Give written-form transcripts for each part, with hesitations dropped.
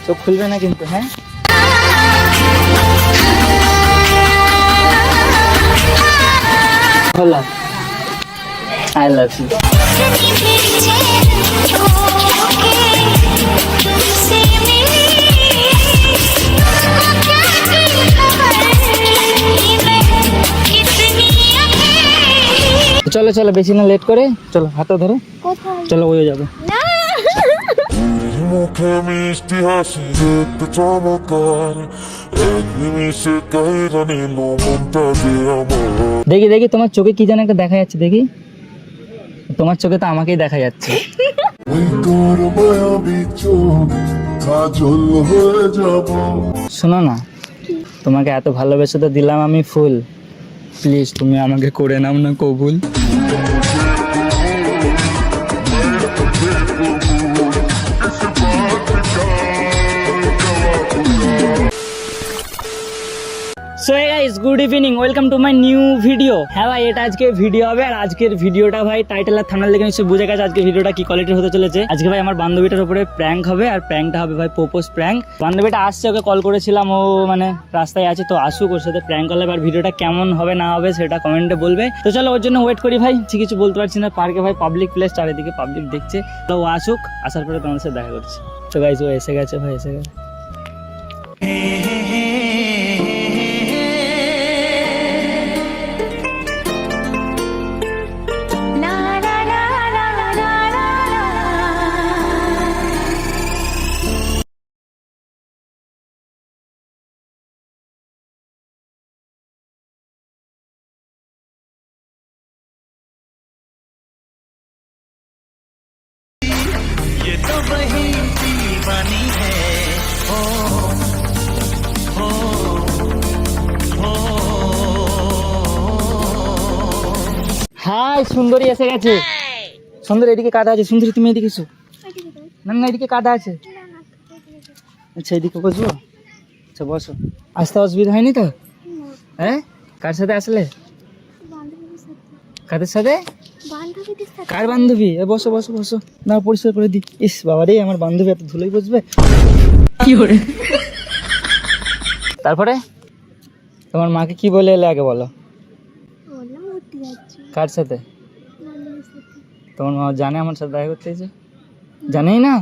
চোখ খুলবে না কিন্তু, হ্যাঁ? I love you. চলো চলো, বেশি না লেট করে চলো, হাতটা ধরো, চলো ওই যাবে। মুখে মিষ্টি হাসি দেখতে চমৎকার, এক নিমিষে কাহিরা নিল মনটা যে আমার। দেখি দেখি তোমার চোখে কি যেন একটা দেখা যাচ্ছে, দেখি তোমার চোখে তো আমাকেই দেখা যাচ্ছে। শোনো না, তোমাকে এত ভালোবেসে তো দিলাম আমি ফুল, প্লিজ তুমি আমাকে করে নাও না কবুল। So hey guys, good evening, welcome to my new video. হ্যাঁ ভাই, এটা আজকে ভিডিও হবে, আর আজকের ভিডিওটা ভাই টাইটেল আর থাম্বনেল দেখে নিশ্চয়ই বুঝে গেছে আজকে ভিডিওটা কি কোয়ালিটির হতে চলেছে। আজকে ভাই আমার বান্ধবীটার উপরে প্র্যাঙ্ক হবে, আর প্র্যাঙ্কটা হবে ভাই প্রপোজ প্র্যাঙ্ক। বান্ধবীটা আসছে, ওকে কল করেছিলাম, ও মানে রাস্তায় আছে, তো আসুক, ওর সাথে প্র্যাঙ্ক করলে আর ভিডিওটা কেমন হবে না হবে সেটা কমেন্টে বলবে। তো চলো ওর জন্য ওয়েট করি ভাই, ঠিক কিছু বলতে পারছি না, পার্কে ভাই পাবলিক প্লেস, চারিদিকে পাবলিক দেখছে, তো ও আসুক, আসার পরে তোমার সাথে দেখা করছি। তো গাইস ও এসে গেছে ভাই, এসে গেছে। ये तो वही दीवानी है, हो हो हो। হাই সুন্দরী এসে গেছে। সুন্দরী এদিকে কাদা আছে, সুন্দরী তুমি এদিকে এসো। না না, এদিকে কাদা আছে। আচ্ছা এদিকে বসবো, আচ্ছা বসো। আসতে অসুবিধা হয়নি তো? হ্যাঁ, কার সাথে আসলে? কাদের সাথে? কার বান্ধবী? বসো বসো বসো, না পরিষ্কার করে দি। ইস বাবা রে, আমার বান্ধবী এত ধুলোই বসবে কি করে। তারপরে তোমার মাকে কি বলে এলে আগে বলো। কার সাথে? তোমার মা জানে আমার সাথে দেখা করতে এসে? জানেই না।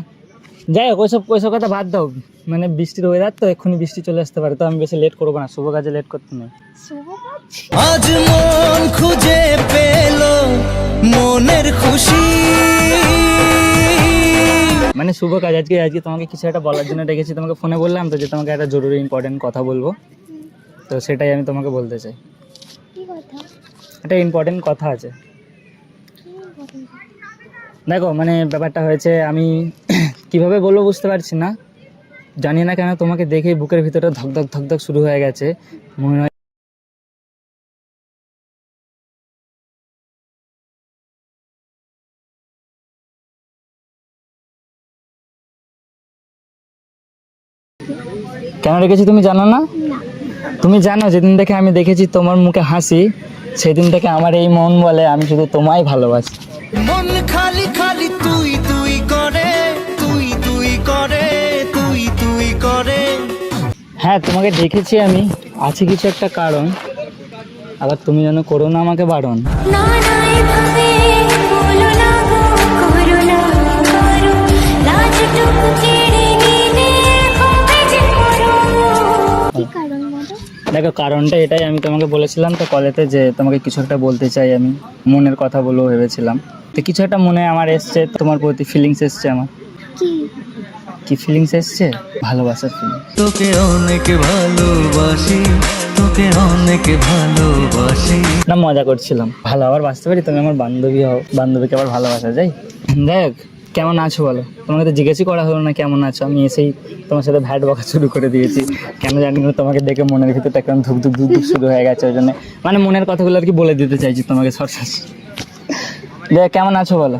যাই হোক, ওইসব কথা বাদ দাও, মানে বৃষ্টির ওয়েদার তো, এক্ষুনি বৃষ্টি চলে আসতে পারে, তো আমি বেশি লেট করবো না, শুভ কাজে লেট করতে নেই। আজ মন খুঁজে পেলো মনের খুশি, মানে শুভ কাজ। আজকে তোমাকে কিছু একটা বলার জন্য ডেকেছি, তোমাকে ফোনে বললাম তো যে তোমাকে একটা জরুরি ইম্পর্টেন্ট কথা বলবো, তো সেটাই আমি তোমাকে বলতে চাই। একটা ইম্পর্টেন্ট কথা আছে। দেখো মানে ব্যাপারটা হয়েছে, আমি কিভাবে বলবো বুঝতে পারছি না, জানি না কেন তোমাকে দেখে বুকের ভিতরে ধকধক ধকধক শুরু হয়ে গেছে, মনে হয় কেন রেখেছি তুমি জানো না? তুমি জানো যেদিন থেকে আমি দেখেছি তোমার মুখে হাসি, সেদিন থেকে আমার এই মন বলে আমি শুধু তোমায় ভালোবাসি। মন খালি খালি তুই তুই করে, তুই তুই করে, তুই তুই করে। হ্যাঁ তোমাকে দেখেছি আমি, আছে কিছু একটা কারণ, আবার তুমি যেন করো না আমাকে বারণ। দেখো কারণটা এটাই, আমি তোমাকে বলেছিলাম তো কলেতে যে তোমাকে কিছু একটা বলতে চাই, আমি মনের কথা বলবো ভেবেছিলাম, তো কিছু একটা মনে আমার এসছে, তোমার প্রতি ফিলিংস এসছে আমার। কি ফিলিংস এসছে? ভালোবাসার ফিলিং। তোকে অনেক ভালোবাসি, তোকে অনেক ভালোবাসি। না মজা করছিলাম, ভালো আবার বাঁচতে পারি, তুমি আমার বান্ধবী হও, বান্ধবীকে আবার ভালোবাসা যায়। দেখ কেমন আছো বলো, তোমাকে তো জিজ্ঞেসই করা হলো না কেমন আছো, আমি এসেই তোমার সাথে ভ্যাট বকা শুরু করে দিয়েছি, কেন জানি না তোমাকে দেখে মনের ভিতরটা একদম ধুক ধুক ধুক ধুক শুরু হয়ে গেছে, ওই জন্য মানে মনের কথাগুলো আর কি বলে দিতে চাইছি তোমাকে সরসাস। দেখ কেমন আছো বলো।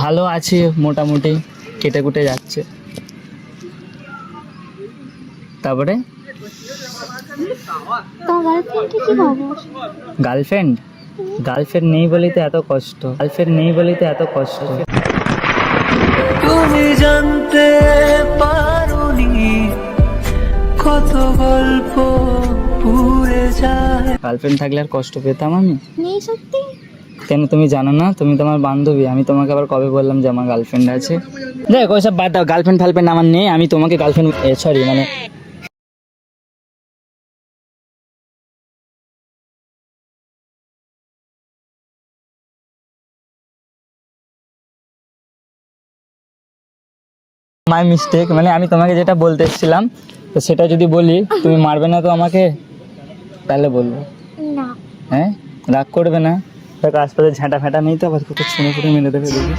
ভালো আছি মোটামুটি, কেটে কুটে যাচ্ছে। তারপরে গার্লফ্রেন্ড? গার্লফ্রেন্ড নেই বলেই তো এত কষ্ট, গার্লফ্রেন্ড নেই বলেই তো এত কষ্ট। তুমি জান গল্প পুরে যায়। গার্লফ্রেন্ড থাকলে আর কষ্ট পেতাম আমি? নেই সত্যি? কেন তুমি জানো না? তুমি তোমার বান্ধবী, আমি তোমাকে আবার কবে বললাম যে আমার গার্লফ্রেন্ড আছে? দেখ ওইসব বাদ দাও, গার্লফ্রেন্ড ফার্লফ্রেন্ড আমার নেই। আমি তোমাকে গার্লফ্রেন্ড সরি মানে মাই মিস্টেক, মানে আমি তোমাকে যেটা বলতে এসেছিলাম তো সেটা যদি বলি তুমি মারবে না তো আমাকে? তাহলে বলবো। না। হ্যাঁ, রাগ করবে না? দেখো আশপাশে ঝাঁটা ফ্যাটা নেই তো, আবার কোথাও ছুঁড়ে ফুটে মেরে দেবে দেখি।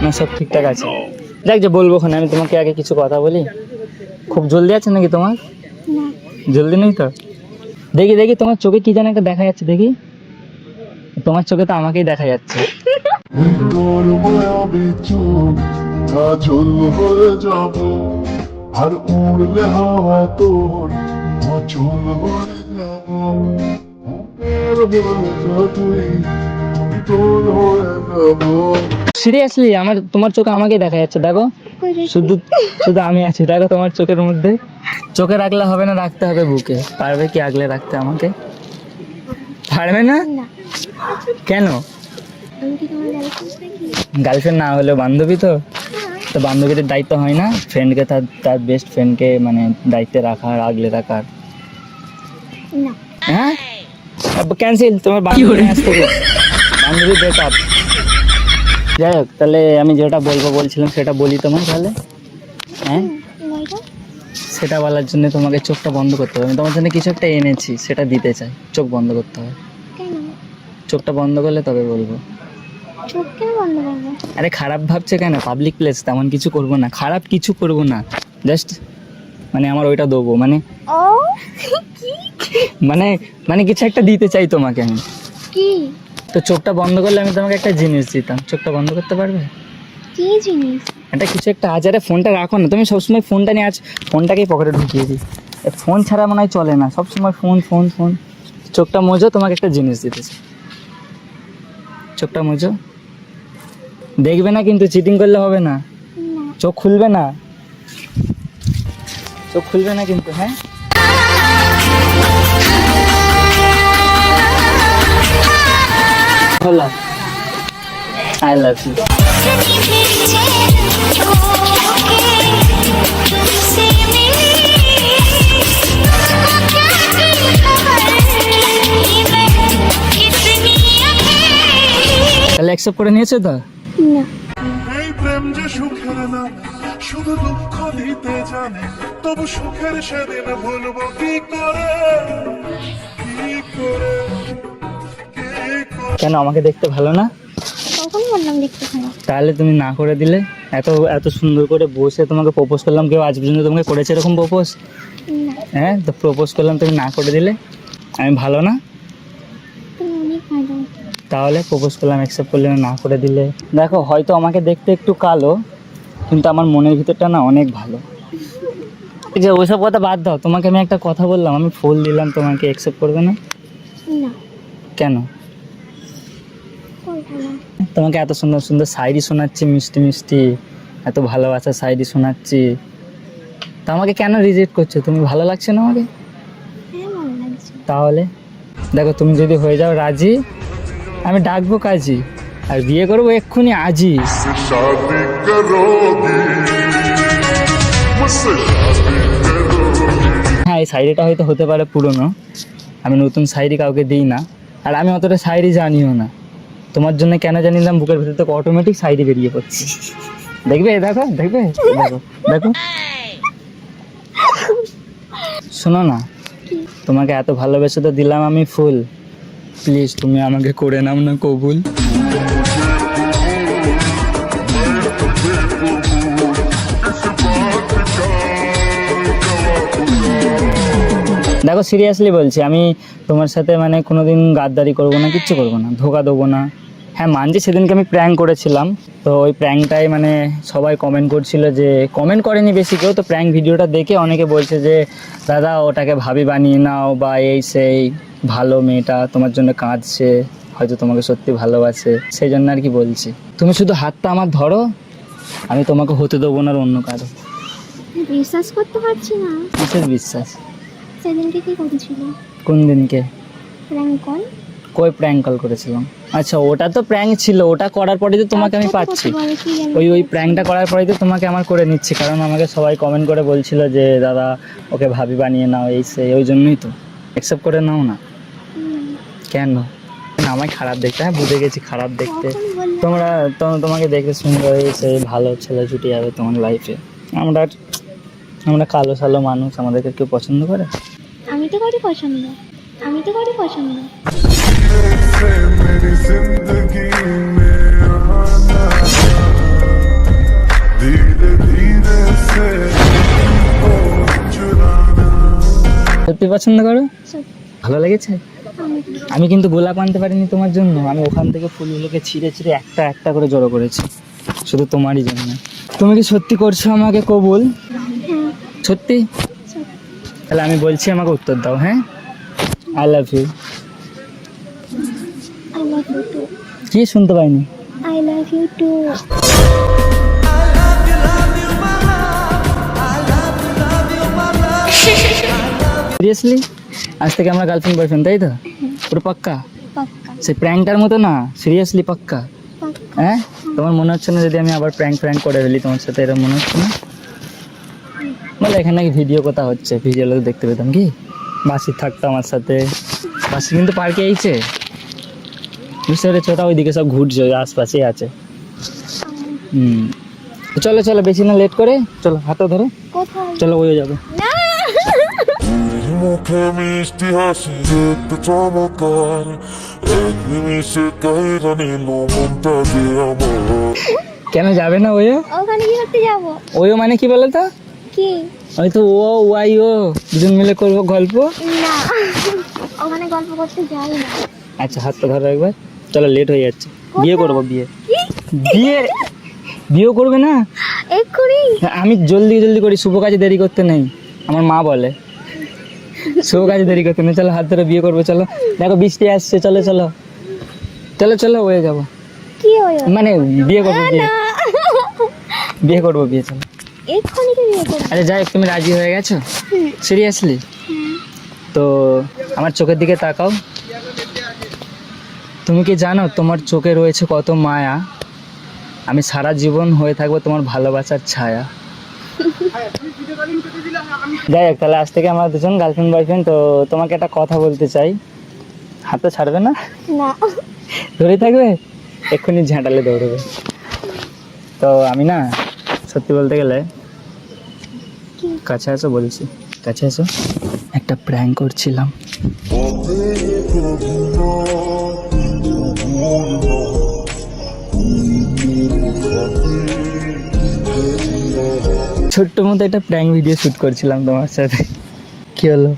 না সব ঠিকঠাক আছে। দেখ যে বলবো ওখানে, আমি তোমাকে আগে কিছু কথা বলি। খুব জলদি আছে নাকি তোমার? না। জলদি নেই তো? দেখি দেখি তোমার চোখে কি যেন একটা দেখা যাচ্ছে, দেখি। তোমার চোখে তো আমাকেই দেখা যাচ্ছে। তোর মায়াবী চোখ কাজল হয়ে যাব, আর উড়লে হাওয়া তোর অচল হয়ে যাব। তুই তোর হয়ে যাব। সিরিয়াসলি আমার তোমার চোখে আমাকেই দেখা যাচ্ছে, দেখো। শুধু শুধু আমি আছি, দেখো তোমার চোখের মধ্যে। চোখে রাখলে হবে না, রাখতে হবে বুকে। পারবে কি আগলে রাখতে আমাকে? পারবে না? না। কেন? আমি কি তোমার গার্লফ্রেন্ড নাকি? গার্লফ্রেন্ড না হলেও বান্ধবী তো। তো বান্ধবীদের দায়িত্ব হয় না ফ্রেন্ডকে, তার তার বেস্ট ফ্রেন্ডকে মানে দায়িত্বে রাখার, আগলে রাখার? না। হ্যাঁ, ক্যান্সেল তোমার বান্ধবী আজ থেকে। বান্ধবী ব্রেকআপ। যাই হোক, তাহলে আমি যেটা বলছিলাম সেটা বলি তোমার তাহলে। হ্যাঁ, বলতো? সেটা বলার জন্য তোমাকে চোখটা বন্ধ করতে হবে। আমি তোমার জন্য কিছু একটা এনেছি, সেটা দিতে চাই। চোখ বন্ধ করতে হবে। কেন? চোখটা বন্ধ করলে তবে বলবো। চোখ কেন বন্ধ করবো? আরে খারাপ ভাবছে কেন? পাবলিক প্লেস, তেমন কিছু করবো না, খারাপ কিছু করবো না। জাস্ট মানে আমার ওইটা দেবো, মানে ও কি? মানে মানে কিছু একটা দিতে চাই তোমাকে আমি। কি? তো চোখটা বন্ধ করলে আমি তোমাকে একটা জিনিস দিতাম। চোখটা বন্ধ করতে পারবে? কি জিনিস? এটা কিছু একটা আজ। আরে ফোনটা রাখো না, তুমি সবসময় ফোনটা নিয়ে আজ ফোনটাকেই পকেটে ঢুকিয়ে দিই। ফোন ছাড়া মনে হয় চলে না, সবসময় ফোন ফোন ফোন। চোখটা মোজো, তোমাকে একটা জিনিস দিতেছে। চোখটা মোজো। দেখবে না কিন্তু, চিটিং করলে হবে না। না। চোখ খুলবে না, চোখ খুলবে না কিন্তু। হ্যাঁ, খোলা। I love you. তাহলে অ্যাকসেপ্ট করে নিয়েছো তো? না। এই প্রেম যে সুখের নাম, শুধু দুঃখ দিতে জানে, তবু সুখের সেদিন ভুলবো কি করে, কি করে, কি করে। কেন, আমাকে দেখতে ভালো না? কখন বললাম দেখতে খারাপ? তাহলে তুমি না করে দিলে। এত এত সুন্দর করে বসে তোমাকে প্রপোজ করলাম, কেউ আজ পর্যন্ত তোমাকে করেছে এরকম প্রপোজ? না। হ্যাঁ, তো প্রপোজ করলাম, তুমি না করে দিলে। আমি ভালো না? তুমি অনেক ভালো। তাহলে প্রপোজ করলাম, অ্যাকসেপ্ট করলে না করে দিলে। দেখো হয়তো আমাকে দেখতে একটু কালো, কিন্তু আমার মনের ভিতরটা না অনেক ভালো। এই যে ওইসব কথা বাদ দাও, তোমাকে আমি একটা কথা বললাম, আমি ফুল দিলাম তোমাকে, অ্যাকসেপ্ট করবে না? না। কেন? করবো না। তোমাকে এত সুন্দর সুন্দর শায়রি শোনাচ্ছি, মিষ্টি মিষ্টি, এত ভালোবাসার শায়রি শোনাচ্ছি, তা আমাকে কেন রিজেক্ট করছো? তুমি ভালো লাগছে না আমাকে? হ্যাঁ ভালো লাগছে। তাহলে দেখো, তুমি যদি হয়ে যাও রাজি, আমি ডাকবো কাজী, আর বিয়ে করবো এক্ষুনি আজই। शादी करोगी मुझसे, शादी करोगी। হ্যাঁ, এই শায়রিটা হয়তো হতে পারে পুরনো, আমি নতুন শায়রি কাউকে দিই না, আর আমি অতটা শায়রি জানিও না। তোমার জন্য কেন জানিলাম, বুকের ভিতর থেকে অটোমেটিক শায়রি বেরিয়ে পড়ছে। দেখবে, দেখো দেখবে, দেখো দেখো। শোনো না, তোমাকে এত ভালোবেসে তো দিলাম আমি ফুল, প্লিজ তুমি আমাকে করে নাও না কবুল। দেখো সিরিয়াসলি বলছি, আমি তোমার সাথে মানে কোনোদিন গাদ্দারি করবো না, কিচ্ছু করবো না, ধোকা দেবো না। হ্যাঁ মানছি, সেদিনকে আমি প্র্যাঙ্ক করেছিলাম, তো ওই প্র্যাঙ্কটাই মানে সবাই কমেন্ট করছিল, যে কমেন্ট করেনি বেশি কেউ, তো প্র্যাঙ্ক ভিডিওটা দেখে অনেকে বলছে যে দাদা ওটাকে ভাবি বানিয়ে নাও, বা এই সেই, ভালো মেয়েটা তোমার জন্য কাঁদছে, হয়তো তোমাকে সত্যি ভালোবাসে, সেই জন্য আর কি বলছি। তুমি শুধু হাতটা আমার ধরো, আমি তোমাকে হতে দেবো না আর অন্য কারো। বিশ্বাস করতে পারছি না। কিসের বিশ্বাস? সেদিনকে কি করেছিল? কোন দিনকে? Prank call. কই প্র্যাঙ্ক কল করেছিলাম? আচ্ছা ওটা তো প্র্যাঙ্ক ছিল, ওটা করার পরেই তো তোমাকে আমি পাচ্ছি। ওই প্র্যাঙ্কটা করার পরেই তো তোমাকে আমার করে নিচ্ছি, কারণ আমাকে সবাই কমেন্ট করে বলছিল যে দাদা ওকে ভাবি বানিয়ে নাও, এই সেই, ওই জন্যই তো অ্যাকসেপ্ট করে নাও না। কেন আমায় খারাপ দেখতে? হ্যাঁ বুঝে গেছি খারাপ দেখতে। তোমরা তোমাকে দেখতে সুন্দর হয়েছে, ভালো ছেলে ছুটি যাবে তোমার লাইফে। আমরা কালো সালো মানুষ, আমাদেরকে কেউ পছন্দ করে? আমি তো করি পছন্দ, আমি তো করি পছন্দ। से मेरी जिंदगी में आना, धीरे धीरे से ओ चुराना। সত্যি পছন্দ করো? সত্যি। ভালো লেগেছে? আমি কিন্তু গোলাপ আনতে পারিনি তোমার জন্য, আমি ওখান থেকে ফুলগুলোকে ছিঁড়ে ছিঁড়ে একটা একটা করে জড়ো করেছি শুধু তোমারই জন্য। তুমি কি সত্যি করছো আমাকে কবুল? হ্যাঁ, সত্যি? সত্যি। তাহলে আমি বলছি আমাকে উত্তর দাও। হ্যাঁ, I love you. I love you too. কি শুনতে পাইনি? I love you too. Seriously আজ থেকে আমরা গার্লফ্রেন্ড বয়ফ্রেন্ড, তাই তো? পুরো পাক্কা? পাক্কা সেই প্র্যাঙ্কটার মতো না, সিরিয়াসলি পাক্কা? পাক্কা। হ্যাঁ, তোমার মনে হচ্ছে না যদি আমি আবার প্র্যাঙ্ক করে ফেলি তোমার সাথে, এরকম মনে হচ্ছে না? বলে এখানে নাকি ভিডিও কথা হচ্ছে, ভিডিও লোক দেখতে পেতাম কি? বাসি থাকতো আমার সাথে, বাসি কিন্তু পার্কে আইছে, বুঝতে পেরেছো? ওটা ওইদিকে সব ঘুরছে, ওই আশপাশেই আছে। তো চলো চলো, বেশি না লেট করে, চলো হাতে ধরো, কোথায়? চলো ওই যাবে। না। মুখে মিষ্টি হাসি দেখতে চমৎকার, এক নিমিষে কাহিরা নিল মনটা যে আমার। কেন যাবে না ওই? ওখানে কি করতে যাবো? ওই মানে কি বলো তো? কি? ওই তো ও ওয়াই ও দুজন মিলে করবো গল্প। না, ওখানে গল্প করতে যাই না। আচ্ছা হাতটা ধরো একবার, চলো লেট হয়ে যাচ্ছে। বিয়ে করবো, বিয়ে কি? বিয়ে বিয়ে করবে না? এক্ষুনি? আমি জলদি জলদি করি, শুভ কাজে দেরি করতে নেই, আমার মা বলে শুভ কাজে দেরি করতে নেই। চলো হাত ধরে বিয়ে করবো, চলো। দেখো বৃষ্টি আসছে, চলো চলো চলো চলো হয়ে যাবো, কি হলো? মানে বিয়ে করবো, বিয়ে না, বিয়ে করবো, বিয়ে চলো। এক্ষুনি কি বিয়ে করবো? আরে যাই হোক, তুমি রাজি হয়ে গেছো? সিরিয়াসলি? তো আমার চোখের দিকে তাকাও। তুমি কি জানো তোমার চোখে রয়েছে কত মায়া? আমি সারা জীবন হয়ে থাকবো তোমার ভালোবাসার ছায়া। যাই হোক, তাহলে আজ থেকে আমরা দুজন গার্লফ্রেন্ড বয়ফ্রেন্ড। তো তোমাকে একটা কথা বলতে চাই, হাতে ছাড়বে না? না। ধরে থাকবে, এক্ষুনি ঝাঁটালে দৌড়বে। তো আমি না সত্যি বলতে গেলে, কি? কাছে আসো বলছি, কাছে আসো, একটা প্র্যাঙ্ক করছিলাম। ছোট্ট মতো একটা প্র্যাঙ্ক ভিডিও শ্যুট করছিলাম তোমার সাথে। কি হলো,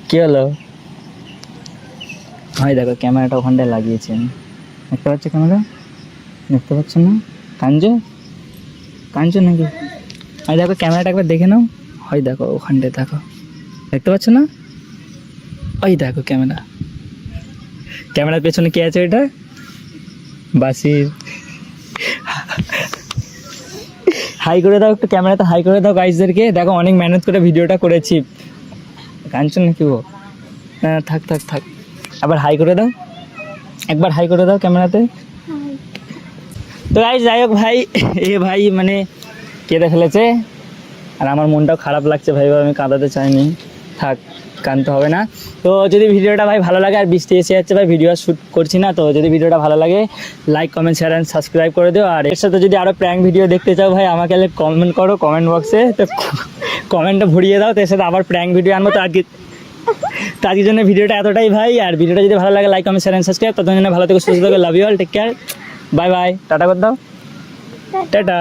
কি হলো? হয় দেখো ক্যামেরাটা ওখানটায় লাগিয়েছি আমি, দেখতে পাচ্ছ ক্যামেরা? দেখতে পাচ্ছ না? কাঞ্জো কাঞ্জো নাকি? হয় দেখো ক্যামেরাটা একবার দেখে নাও, হয় দেখো ওখানটায় দেখো, দেখতে পাচ্ছ না? ওই দেখো ক্যামেরা, ক্যামেরার পেছনে কে আছে? এটা বাসির। হাই করে দাও একটু, ক্যামেরাতে হাই করে দাও গাইজদেরকে। দেখো অনেক মেহনত করে ভিডিওটা করেছি। কাঞ্চন নাকি ও? না থাক থাক থাক, আবার হাই করে দাও, একবার হাই করে দাও ক্যামেরাতে। তো গাইজ যাই হোক ভাই, এ ভাই মানে কেঁদে ফেলেছে, আর আমার মনটাও খারাপ লাগছে ভাই, আমি কাঁদাতে চাইনি, থাক কাঁদতে হবে না। তো যদি ভিডিওটা ভাই ভালো লাগে, আর বৃষ্টি এসে যাচ্ছে ভাই, ভিডিও শ্যুট করছি না, তো যদি ভিডিওটা ভালো লাগে like comment share and subscribe করে দিও। আর এর সাথে যদি আরও প্র্যাঙ্ক ভিডিও দেখতে চাও ভাই, আমাকে কমেন্ট করো কমেন্ট বক্সে, তো কমেন্টটা ভরিয়ে দাও, তো এর সাথে আবার প্র্যাঙ্ক ভিডিও আনবো। তো আজকের জন্য ভিডিওটা এতটাই ভাই, আর ভিডিওটা যদি ভালো লাগে like comment share and subscribe. ততদিন জন্য ভালো থেকে সুস্থ থাকো, love you all, take care, bye bye, ta-ta করে দাও, টাটা।